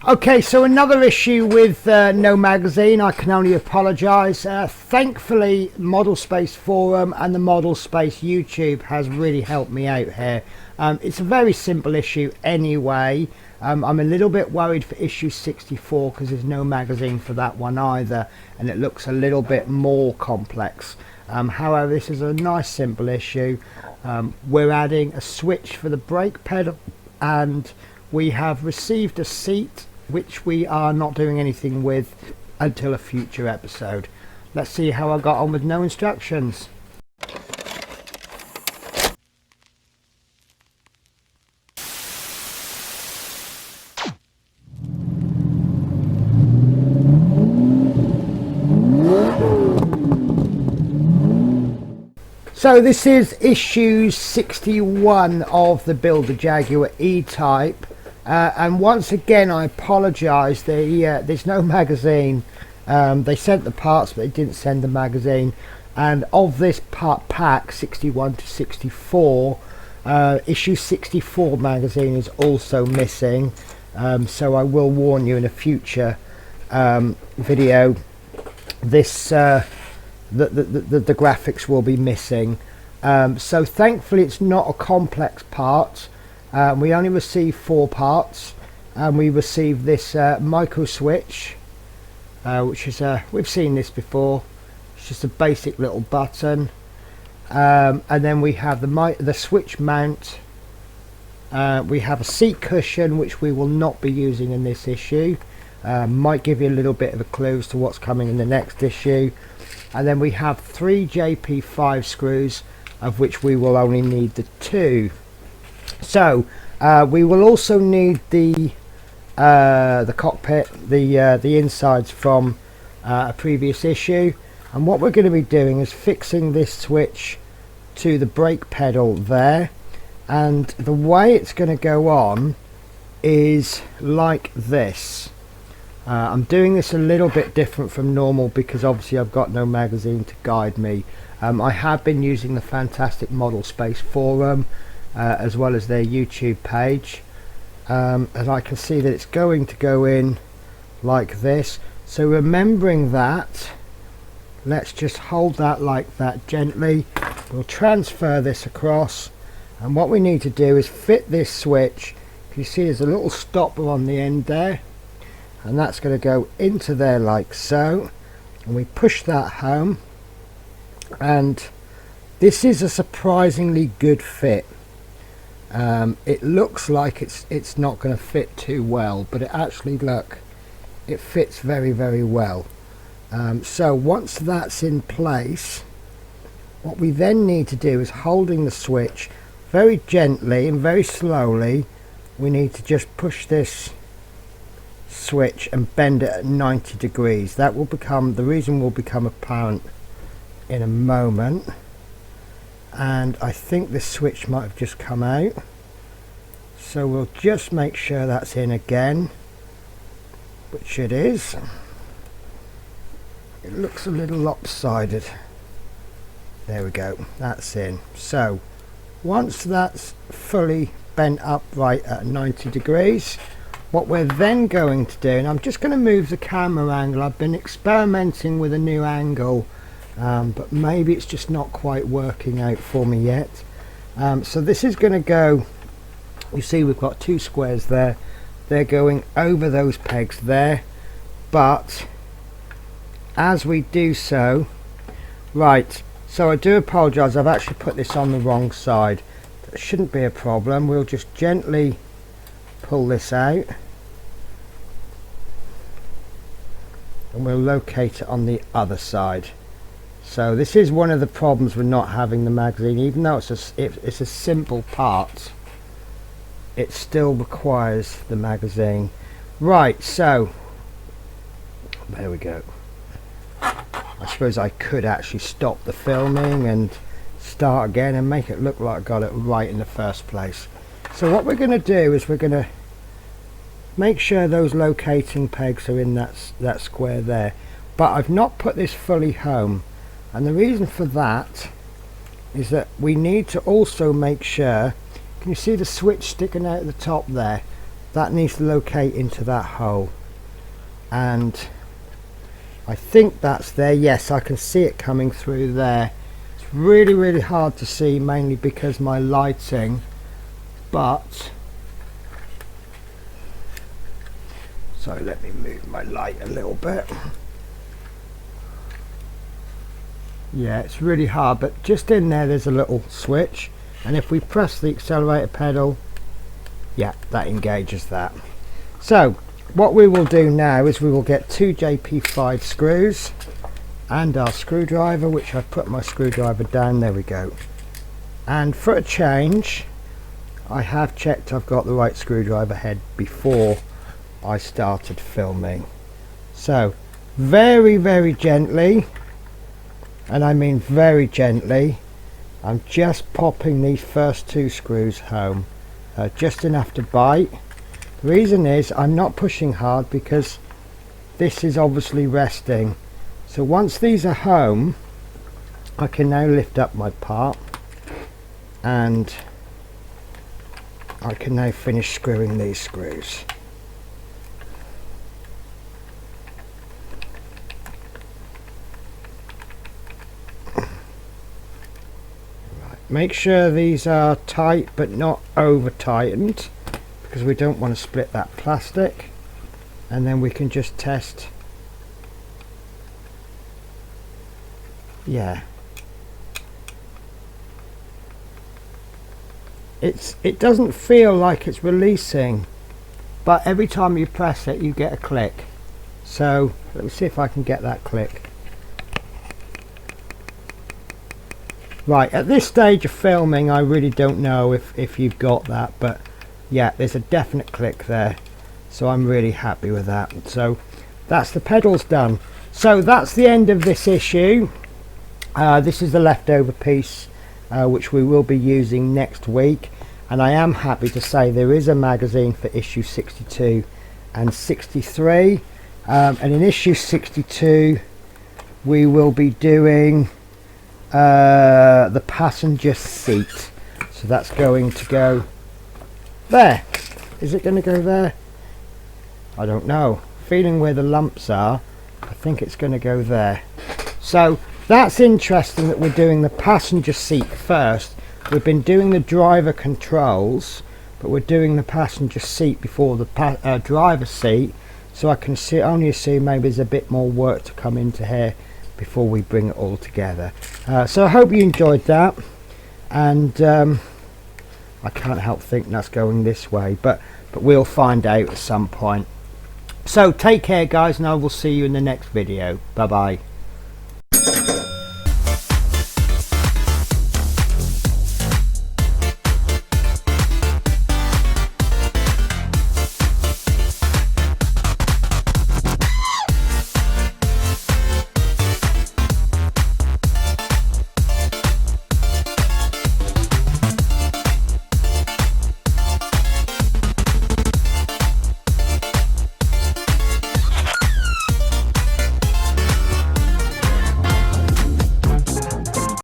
Okay, so another issue with no magazine. I can only apologise. Thankfully, Model Space Forum and the Model Space YouTube has really helped me out here. It's a very simple issue anyway. I'm a little bit worried for issue 64 because there's no magazine for that one either, and it looks a little bit more complex. However, this is a nice simple issue. We're adding a switch for the brake pedal, and we have received a seat which we are not doing anything with until a future episode. Let's see how I got on with no instructions. So this is issue 61 of the Build the Jaguar E-type. And once again I apologise, there's no magazine. They sent the parts but they didn't send the magazine, and of this part pack 61 to 64, issue 64 magazine is also missing. So I will warn you in a future video, this the graphics will be missing. So thankfully it's not a complex part. We only received 4 parts, and we received this micro switch, which is we've seen this before. It's just a basic little button, and then we have the switch mount. We have a seat cushion which we will not be using in this issue. Might give you a little bit of a clue as to what's coming in the next issue. And then we have 3 JP5 screws, of which we will only need the 2. So we will also need the cockpit, the insides from a previous issue, and what we're going to be doing is fixing this switch to the brake pedal there, and the way it's going to go on is like this. I'm doing this a little bit different from normal because obviously I've got no magazine to guide me. I have been using the fantastic Model Space Forum as well as their YouTube page, and I can see that it's going to go in like this. So remembering that, let's just hold that like that gently. We'll transfer this across, and what we need to do is fit this switch. You see there's a little stopper on the end there, and that's going to go into there like so, and we push that home, and this is a surprisingly good fit. It looks like it's not going to fit too well, but it actually, look, it fits very, very well. So once that's in place, what we then need to do is, holding the switch very gently and very slowly, we need to just push this switch and bend it at 90 degrees. That will become, the reason will become apparent in a moment. And I think this switch might have just come out, so we'll just make sure that's in again, which it is. It looks a little lopsided. There we go, that's in. So once that's fully bent upright at 90 degrees, what we're then going to do, and I'm just going to move the camera angle. I've been experimenting with a new angle, but maybe it's just not quite working out for me yet. So this is going to go, you see we've got 2 squares there, they're going over those pegs there, but as we do so, right, so I do apologise, I've actually put this on the wrong side. That shouldn't be a problem. We'll just gently pull this out, and we'll locate it on the other side. So this is one of the problems with not having the magazine. Even though it's a simple part, it still requires the magazine. Right, so there we go. I suppose I could actually stop the filming and start again and make it look like I got it right in the first place. So what we're going to do is we're going to make sure those locating pegs are in that square there, but I've not put this fully home. And the reason for that is that we need to also make sure, can you see the switch sticking out at the top there? that needs to locate into that hole, and I think that's there. Yes, I can see it coming through there. It's really hard to see, mainly because my lighting, but so let me move my light a little bit. Yeah, it's really hard, but just in there's a little switch, and if we press the accelerator pedal, yeah, that engages that. So what we will do now is we will get 2 JP5 screws and our screwdriver, which I've put my screwdriver down. There we go. And for a change, I have checked I've got the right screwdriver head before I started filming. So very gently, and I mean very gently, I'm just popping these first 2 screws home, just enough to bite. The reason is I'm not pushing hard because this is obviously resting. So once these are home, I can now lift up my part and I can now finish screwing these screws. Make sure these are tight but not over tightened, because we don't want to split that plastic, and then we can just test. Yeah, it doesn't feel like it's releasing, but every time you press it you get a click. So let me see if I can get that click. Right, at this stage of filming I really don't know if you've got that, but yeah, there's a definite click there, so I'm really happy with that. So that's the pedals done. So that's the end of this issue. This is the leftover piece which we will be using next week, and I am happy to say there is a magazine for issue 62 and 63, and in issue 62 we will be doing the passenger seat. So that's going to go there. Is it going to go there? I don't know. Feeling where the lumps are, I think it's going to go there. So that's interesting that we're doing the passenger seat first. We've been doing the driver controls, but we're doing the passenger seat before the driver seat, so I can only assume maybe there's a bit more work to come into here before we bring it all together. So I hope you enjoyed that, and I can't help thinking that's going this way, but we'll find out at some point. So take care guys, and I will see you in the next video. Bye bye.